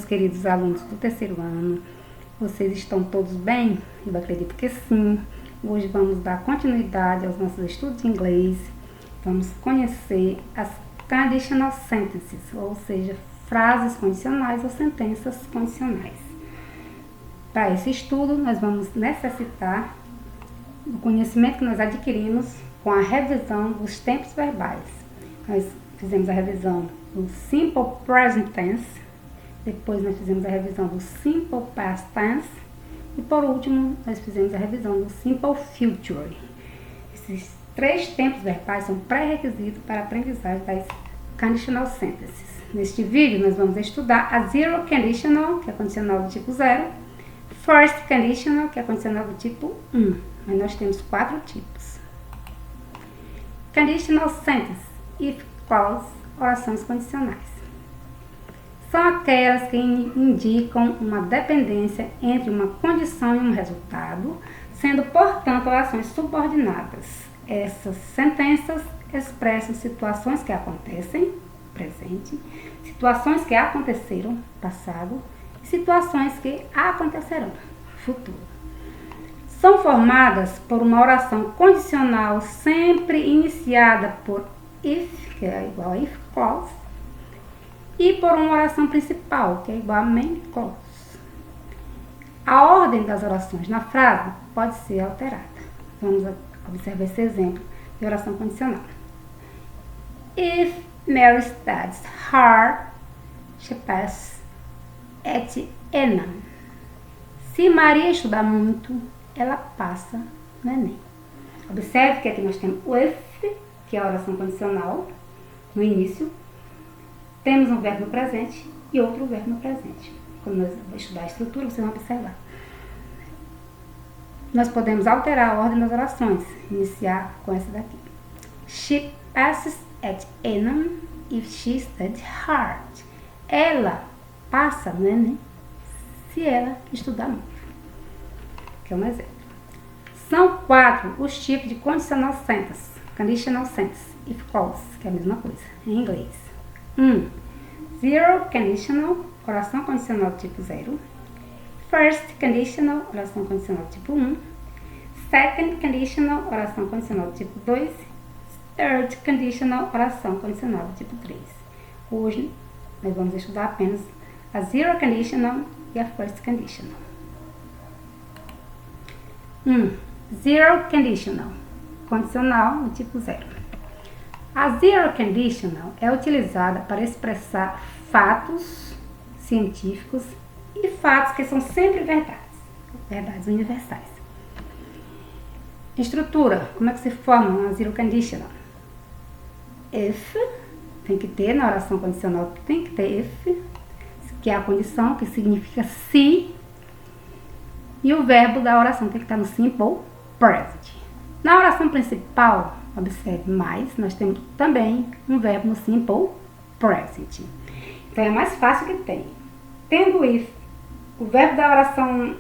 queridos alunos do terceiro ano. Vocês estão todos bem? Eu acredito que sim. Hoje vamos dar continuidade aos nossos estudos de inglês. Vamos conhecer as conditional sentences, ou seja, frases condicionais ou sentenças condicionais. Para esse estudo, nós vamos necessitar do conhecimento que nós adquirimos com a revisão dos tempos verbais. Nós fizemos a revisão do Simple Present Tense, depois nós fizemos a revisão do Simple Past Tense e por último nós fizemos a revisão do Simple Future. Esses 3 tempos verbais são pré-requisitos para a aprendizagem das Conditional Sentences. Neste vídeo nós vamos estudar a Zero Conditional, que é condicional do tipo 0, First Conditional, que é condicional do tipo 1, mas nós temos 4 tipos. Conditional Sentence, if clause, orações condicionais. São aquelas que indicam uma dependência entre uma condição e um resultado, sendo, portanto, orações subordinadas. Essas sentenças expressam situações que acontecem, presente, situações que aconteceram, passado, e situações que acontecerão, futuro. São formadas por uma oração condicional sempre iniciada por if, que é igual a if clause, e por uma oração principal, que é igual a main clause. A ordem das orações na frase pode ser alterada. Vamos observar esse exemplo de oração condicional. If Mary studies hard, she passes at Enem. Se Maria estudar muito, ela passa no Enem. Observe que aqui nós temos o if, que é a oração condicional, no início. Temos um verbo no presente e outro verbo no presente. Quando nós vamos estudar a estrutura, vocês vão observar. Nós podemos alterar a ordem das orações. Iniciar com essa daqui. She passes at Enem if she studies hard. Ela passa no Enem se ela estudar muito. Que é um exemplo. São 4 os tipos de conditional sentence. Conditional sentence, if clause, que é a mesma coisa em inglês. 0 conditional, oração condicional do tipo 0. First conditional, oração condicional do tipo 1. Second conditional, oração condicional do tipo 2. Third conditional, oração condicional do tipo 3. Hoje nós vamos estudar apenas a zero conditional e a first conditional. Zero conditional, condicional do tipo 0. A zero conditional é utilizada para expressar fatos científicos e fatos que são sempre verdades universais. Estrutura, como é que se forma uma zero conditional? If, tem que ter, na oração condicional tem que ter if, que é a condição, que significa se, e o verbo da oração tem que estar no simple present. Na oração principal, observe mais, nós temos também um verbo no simple present. Então é mais fácil que tem. Tendo if, o verbo da oração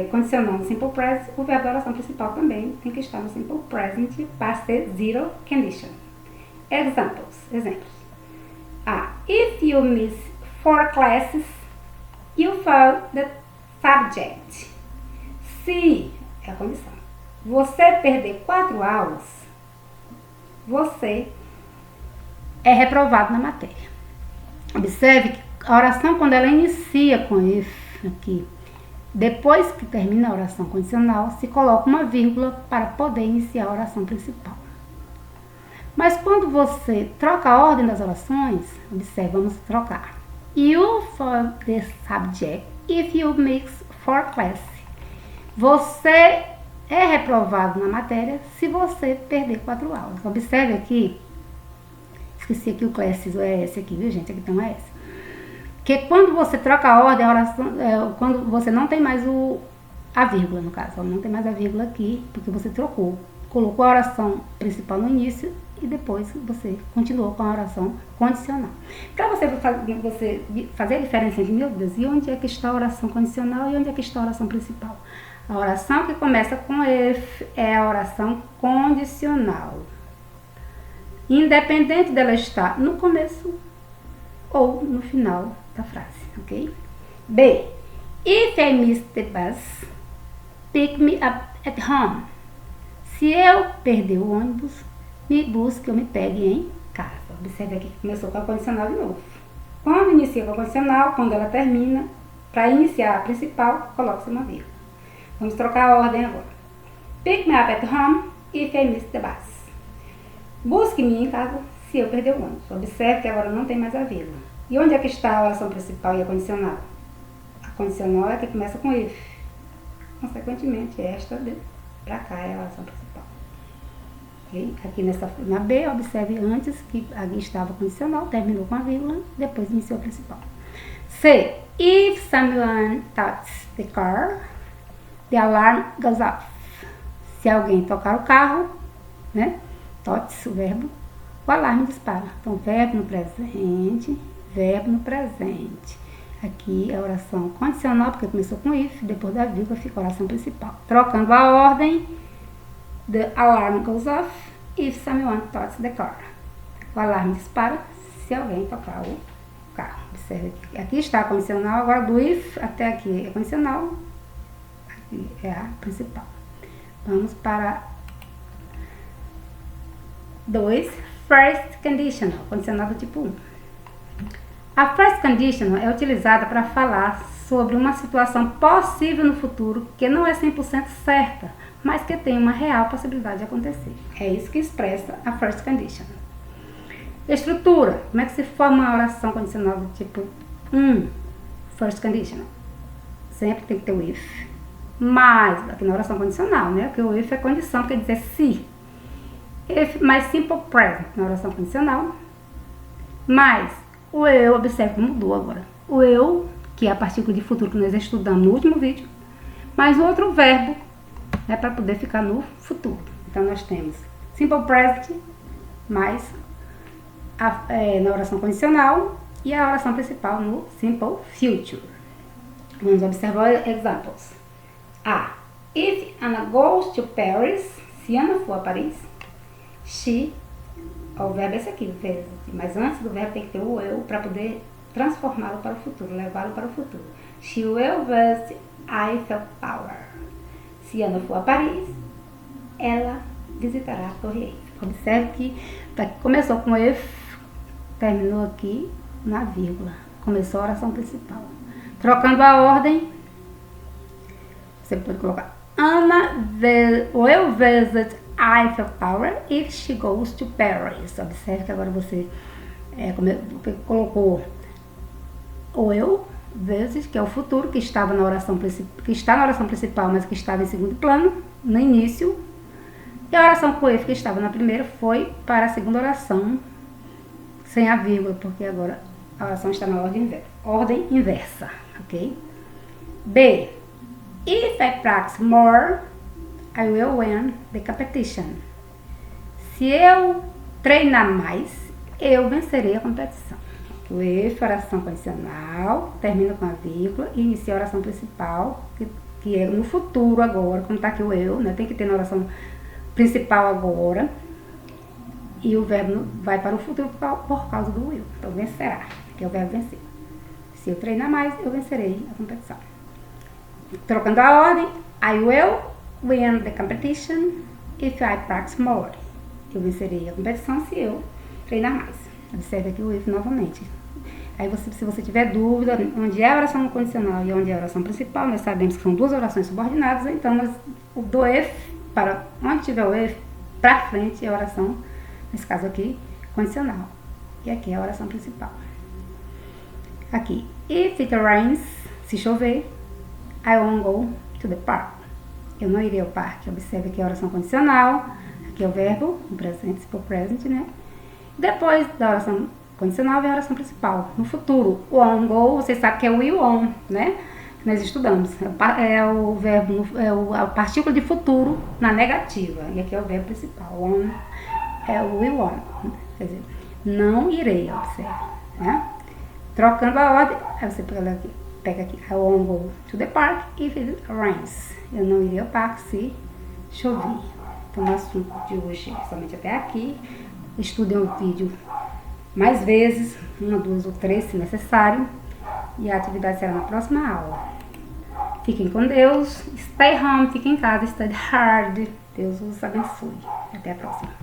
condicional no simple present, o verbo da oração principal também tem que estar no simple present para ser zero condition. Exemplos. If you miss 4 classes, you fail the subject. Se é a condição. Você perder 4 aulas, você é reprovado na matéria. Observe que a oração, quando ela inicia com if aqui, depois que termina a oração condicional, se coloca uma vírgula para poder iniciar a oração principal. Mas quando você troca a ordem das orações, observe, vamos trocar. You fail the subject if you miss 4 classes. Você é reprovado na matéria se você perder 4 aulas. Observe aqui, esqueci aqui o classes, o ES aqui, viu gente? Aqui tem um ES. Que quando você troca a ordem, a oração, quando você não tem mais a vírgula, no caso, não tem mais a vírgula aqui, porque você trocou. Colocou a oração principal no início e depois você continuou com a oração condicional. Para você fazer a diferença entre, meu Deus, e onde é que está a oração condicional e onde é que está a oração principal? A oração que começa com if é a oração condicional. Independente dela estar no começo ou no final da frase, ok? B. If I miss the bus, pick me up at home. Se eu perder o ônibus, me busque ou me pegue em casa. Observe aqui que começou com a condicional de novo. Quando inicia com a condicional, quando ela termina, para iniciar a principal, coloca-se uma vírgula. Vamos trocar a ordem agora. Pick me up at home if I miss the bus. Busque-me em casa se eu perder o ônibus. Observe que agora não tem mais a vírgula. E onde é que está a oração principal e a condicional? A condicional é que começa com if. Consequentemente, esta para cá é a oração principal. Okay? Aqui na B, observe antes que aqui estava a condicional, terminou com a vírgula, depois iniciou a principal. C. If someone touches the car, the alarm goes off. Se alguém tocar o carro, né? Touch, o verbo, o alarme dispara. Então, verbo no presente, verbo no presente. Aqui é a oração condicional, porque começou com if, depois da vírgula fica a oração principal. Trocando a ordem, the alarm goes off if someone touches the car. O alarme dispara se alguém tocar o carro. Observe aqui. Aqui está a condicional, agora do if até aqui é condicional, aqui é a principal. Vamos para 2. First conditional, condicional do tipo 1. A first conditional é utilizada para falar sobre uma situação possível no futuro que não é 100% certa, mas que tem uma real possibilidade de acontecer. É isso que expressa a first conditional. Estrutura. Como é que se forma uma oração condicional do tipo 1? First conditional. Sempre tem que ter o if. Mas, aqui na oração condicional, né? Porque o if é condição, quer dizer se. If mais simple present na oração condicional. Mas o eu, observe que mudou agora. O eu, que é a partícula de futuro que nós estudamos no último vídeo, mais outro verbo, né, para poder ficar no futuro. Então, nós temos simple present mais na oração condicional e a oração principal no simple future. Vamos observar examples. A. If Anna goes to Paris, se Ana for a Paris, she, o verbo é esse aqui, mas antes do verbo tem que ter o eu para poder transformá-lo para o futuro, levá-lo para o futuro. She will visit Eiffel Tower. Se Ana for a Paris, ela visitará a Torre Eiffel. Observe que começou com if, terminou aqui na vírgula. Começou a oração principal. Trocando a ordem, você pode colocar Anna will visit Eiffel Tower if she goes to Paris. Observe que agora você colocou o eu, vezes, que é o futuro, que estava na oração que está na oração principal, mas que estava em segundo plano, no início. E a oração com if, que estava na primeira, foi para a segunda oração, sem a vírgula, porque agora a oração está na ordem inversa, ok? B. If I practice more, I will win the competition. Se eu treinar mais, eu vencerei a competição. O if, oração condicional, termina com a vírgula e inicia a oração principal, que é no futuro agora, como está aqui o eu, né? Tem que ter na oração principal agora. E o verbo vai para o futuro por causa do will. Então, vencerá, que é o verbo vencer. Se eu treinar mais, eu vencerei a competição. Trocando a ordem, I will win the competition if I practice more. Eu vencerei a competição se eu treinar mais. Observe aqui o if novamente. Aí, se você tiver dúvida onde é a oração condicional e onde é a oração principal, nós sabemos que são duas orações subordinadas, então o do if, para onde tiver o if, para frente é a oração, nesse caso aqui, condicional. E aqui é a oração principal. Aqui, if it rains, se chover, I won't go to the park. Eu não irei ao parque. Observe aqui a oração condicional. Aqui é o verbo, no presente, se for present, né? Depois da oração condicional vem a oração principal. No futuro, o won't go, vocês sabem que é o will on, né? Nós estudamos. É o verbo, a partícula de futuro na negativa. E aqui é o verbo principal. On é o will on. Quer dizer, não irei, observe, né? Trocando a ordem, aí você pega aqui, I won't go to the park if it rains. Eu não irei ao parque se chover. Então, o assunto de hoje é somente até aqui. Estudem o vídeo mais vezes, 1, 2 ou 3, se necessário. E a atividade será na próxima aula. Fiquem com Deus. Stay home, fiquem em casa, study hard. Deus os abençoe. Até a próxima.